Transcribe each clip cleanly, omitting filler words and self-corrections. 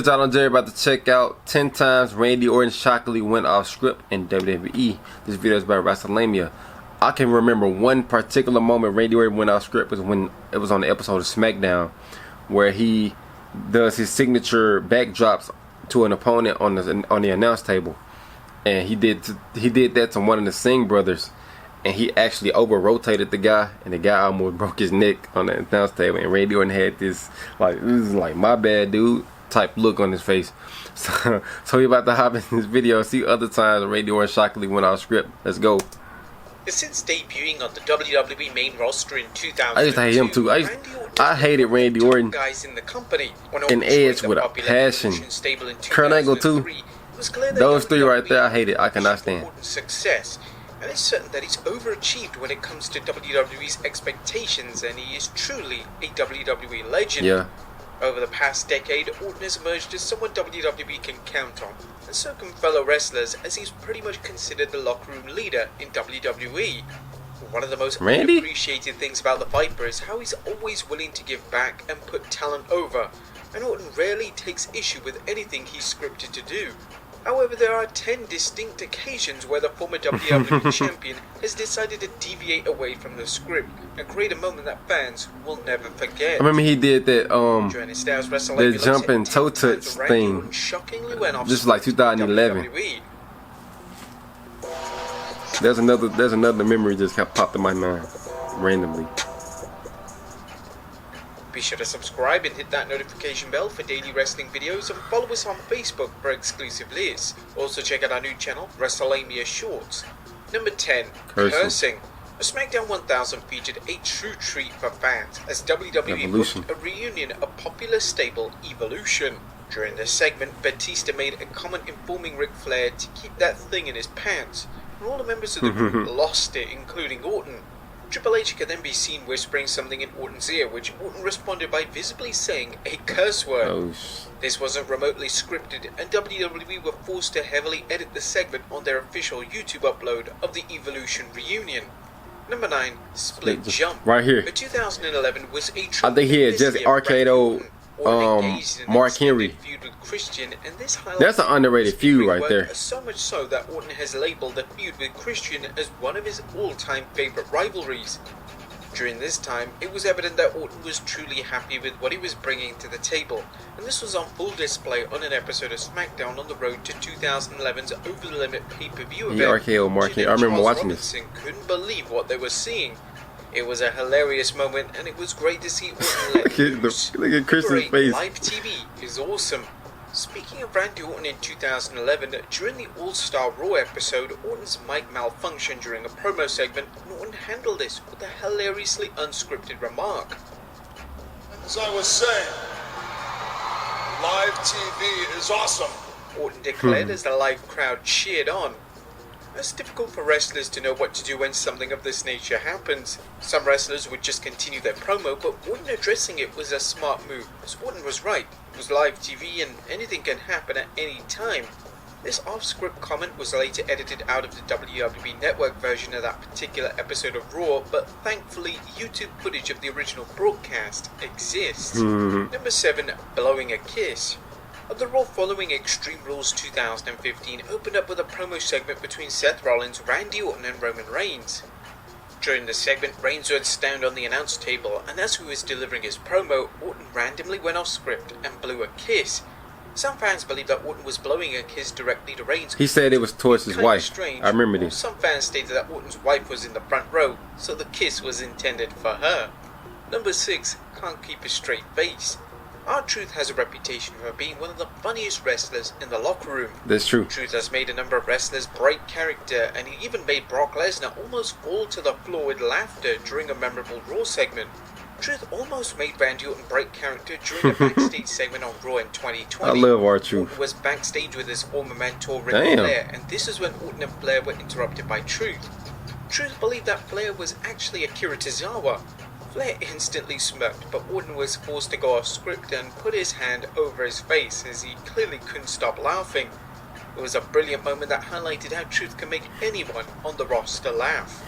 What's y'all on Jerry about to check out 10 times Randy Orton shockingly went off script in WWE. This video is about WrestleMania. I can remember one particular moment Randy Orton went off script was when it was on the episode of SmackDown where he does his signature backdrops to an opponent on the announce table. And he did that to one of the Singh brothers, and he actually over-rotated the guy, and the guy almost broke his neck on the announce table. And Randy Orton had this like my bad dude type look on his face. So he about to hop in this video, see other times Randy Orton shockingly went off script. Let's go. Since debuting on the WWE main roster in 2002, I used to hate him too. I hated Randy Orton guys in the company. and Edge with a passion. Kurt Angle too. Those three right there, I hate it. I cannot stand. Success, and it's certain that he's overachieved when it comes to WWE's expectations, and he is truly a WWE legend. Yeah. Over the past decade, Orton has emerged as someone WWE can count on, and so can fellow wrestlers, as he's pretty much considered the locker room leader in WWE. One of the most appreciated things about the Viper is how he's always willing to give back and put talent over, and Orton rarely takes issue with anything he's scripted to do. However, there are 10 distinct occasions where the former WWE champion has decided to deviate away from the script and create a moment that fans will never forget. I remember he did that the jumping toe touch thing. This is like 2011. There's another memory just popped in my mind randomly. Be sure to subscribe and hit that notification bell for daily wrestling videos, and follow us on Facebook for exclusive lists. Also check out our new channel, WrestleMania Shorts. Number 10. Cursing. A SmackDown 1000 featured a true treat for fans as WWE booked a reunion of popular stable Evolution. During this segment, Batista made a comment informing Ric Flair to keep that thing in his pants, and all the members of the group lost it, including Orton. Triple H could then be seen whispering something in Orton's ear, which Orton responded by visibly saying a curse word. This wasn't remotely scripted, and WWE were forced to heavily edit the segment on their official YouTube upload of the Evolution reunion. Number 9. Split Jump. Right here. The 2011 was a I think he had just RKO'd Mark Henry. Christian, and this that's an underrated feud right there. So much so that Orton has labeled the feud with Christian as one of his all-time favorite rivalries. During this time, it was evident that Orton was truly happy with what he was bringing to the table, and this was on full display on an episode of SmackDown on the road to 2011's Over the Limit pay-per-view event. RKO Mark Henry. I remember watching this. Couldn't believe what they were seeing. It was a hilarious moment, and it was great to see Orton let loose. Look at Chris's face. Live TV is awesome. Speaking of Randy Orton in 2011, during the All-Star Raw episode, Orton's mic malfunctioned during a promo segment, and Orton handled this with a hilariously unscripted remark. As I was saying, live TV is awesome. Orton declared as the live crowd cheered on. It's difficult for wrestlers to know what to do when something of this nature happens. Some wrestlers would just continue their promo, but Orton addressing it was a smart move, as Orton was right. It was live TV and anything can happen at any time. This off-script comment was later edited out of the WWE Network version of that particular episode of Raw, but thankfully YouTube footage of the original broadcast exists. Number 7. Blowing a Kiss. The Raw following Extreme Rules 2015 opened up with a promo segment between Seth Rollins, Randy Orton and Roman Reigns. During the segment, Reigns would stand on the announce table, and as he was delivering his promo, Orton randomly went off script and blew a kiss. Some fans believe that Orton was blowing a kiss directly to Reigns. He said it was towards his wife. Strange. I remember this. Some fans stated that Orton's wife was in the front row, so the kiss was intended for her. Number 6. Can't keep a straight face. R-Truth has a reputation for being one of the funniest wrestlers in the locker room. That's true. Truth has made a number of wrestlers break character, and he even made Brock Lesnar almost fall to the floor with laughter during a memorable Raw segment. Truth almost made Randy Orton break character during a backstage segment on Raw in 2020. I love R-Truth. Orton was backstage with his former mentor Ric Flair, and this is when Orton and Flair were interrupted by Truth. Truth believed that Flair was actually Akira Tozawa. Flair instantly smirked, but Orton was forced to go off script and put his hand over his face as he clearly couldn't stop laughing. It was a brilliant moment that highlighted how Truth can make anyone on the roster laugh.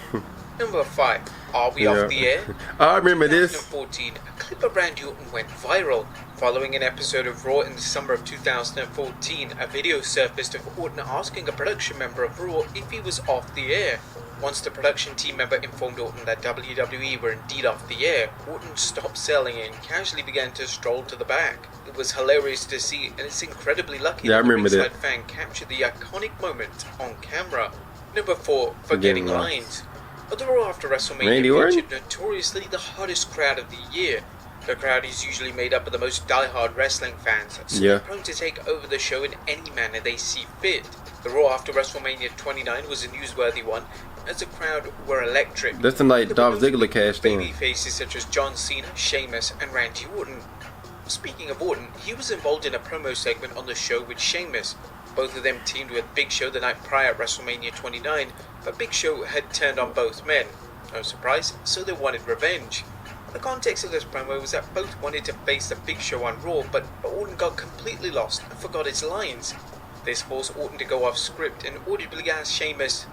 Number 5. Are we off the air? I remember this. 2014, a clip of Randy Orton went viral. Following an episode of Raw in the summer of 2014, a video surfaced of Orton asking a production member of Raw if he was off the air. Once the production team member informed Orton that WWE were indeed off the air, Orton stopped selling and casually began to stroll to the back. It was hilarious to see, and it's incredibly lucky that the ringside fan captured the iconic moment on camera. Number 4, forgetting lines. But the Raw after WrestleMania featured notoriously the hottest crowd of the year. The crowd is usually made up of the most die-hard wrestling fans, so they're prone to take over the show in any manner they see fit. The Raw after WrestleMania 29 was a newsworthy one, as the crowd were electric. That's the night Dolph Ziggler cashed in. Baby faces such as John Cena, Sheamus, and Randy Orton. Speaking of Orton, he was involved in a promo segment on the show with Sheamus. Both of them teamed with Big Show the night prior at WrestleMania 29, but Big Show had turned on both men. No surprise, so they wanted revenge. The context of this promo was that both wanted to face the Big Show on Raw, but Orton got completely lost and forgot his lines. This forced Orton to go off script and audibly asked Sheamus,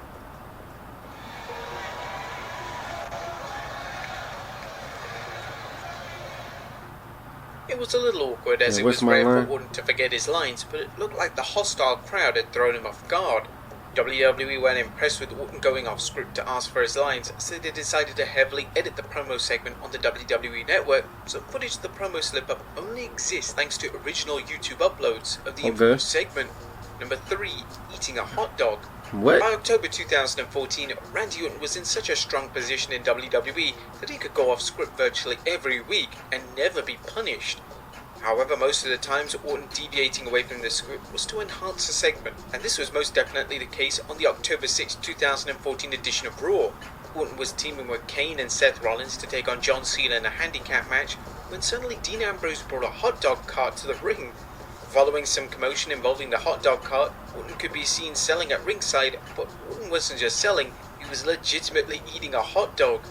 It was a little awkward as it was rare for Orton to forget his lines, but it looked like the hostile crowd had thrown him off guard. WWE weren't impressed with Orton going off script to ask for his lines, so they decided to heavily edit the promo segment on the WWE network, so footage of the promo slip-up only exists thanks to original YouTube uploads of the infamous segment. Number 3, eating a hot dog. What? By October 2014, Randy Orton was in such a strong position in WWE that he could go off script virtually every week and never be punished. However, most of the times Orton deviating away from the script was to enhance the segment, and this was most definitely the case on the October 6, 2014 edition of Raw. Orton was teaming with Kane and Seth Rollins to take on John Cena in a handicap match, when suddenly Dean Ambrose brought a hot dog cart to the ring. Following some commotion involving the hot dog cart, Orton could be seen selling at ringside, but Orton wasn't just selling, he was legitimately eating a hot dog.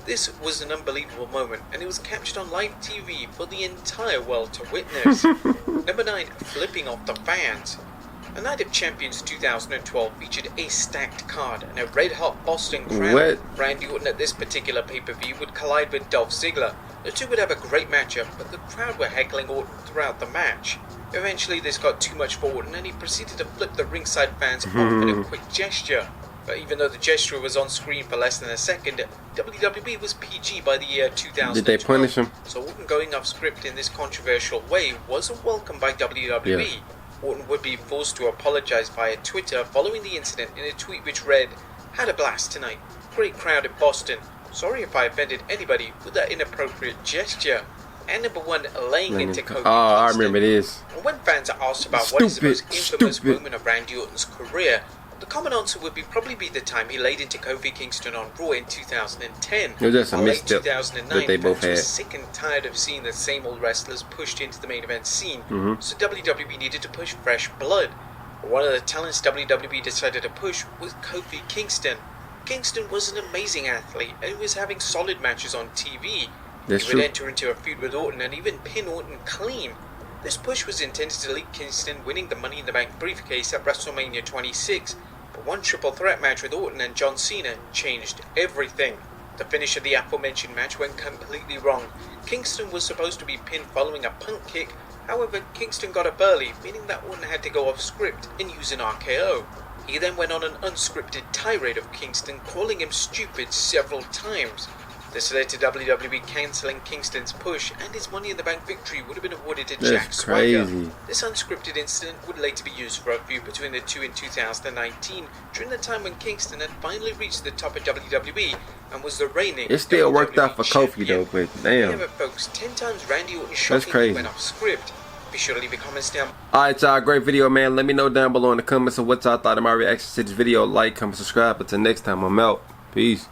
This was an unbelievable moment, and it was captured on live TV for the entire world to witness. Number 9, flipping off the fans. A Night of Champions 2012 featured a stacked card and a red-hot Boston crowd. Randy Orton at this particular pay-per-view would collide with Dolph Ziggler. The two would have a great matchup, but the crowd were heckling Orton throughout the match. Eventually this got too much for Orton and he proceeded to flip the ringside fans off in a quick gesture. But even though the gesture was on screen for less than a second, WWE was PG by the year 2012. Did they punish him? So Orton going off script in this controversial way wasn't welcomed by WWE. Orton would be forced to apologize via Twitter following the incident in a tweet which read, "Had a blast tonight. Great crowd in Boston. Sorry if I offended anybody with that inappropriate gesture." And number 1, laying into Kofi Kingston. I remember this. And when fans are asked about what is the most infamous moment of Randy Orton's career, the common answer would probably be the time he laid into Kofi Kingston on Raw in 2010. It was just a misstep 2009, that they both had. Was sick and tired of seeing the same old wrestlers pushed into the main event scene, so WWE needed to push fresh blood. One of the talents WWE decided to push was Kofi Kingston. Kingston was an amazing athlete and he was having solid matches on TV. He would enter into a feud with Orton and even pin Orton clean. This push was intended to lead Kingston winning the Money in the Bank briefcase at WrestleMania 26, but one triple threat match with Orton and John Cena changed everything. The finish of the aforementioned match went completely wrong. Kingston was supposed to be pinned following a punt kick, however Kingston got up early, meaning that Orton had to go off script and use an RKO. He then went on an unscripted tirade of Kingston, calling him stupid several times. This led to WWE cancelling Kingston's push, and his Money in the Bank victory would have been awarded to Jack Swagger. This unscripted incident would later be used for a feud between the two in 2019, during the time when Kingston had finally reached the top of WWE and was the reigning It still WWE worked out for Kofi champion. though, but damn. Remember, folks, 10 times Randy Orton shockingly went off script. Be sure to leave your comments down. Alright y'all, great video man. Let me know down below in the comments of what y'all thought of my reaction to this video. Like, comment, subscribe. Until next time, I'm out. Peace.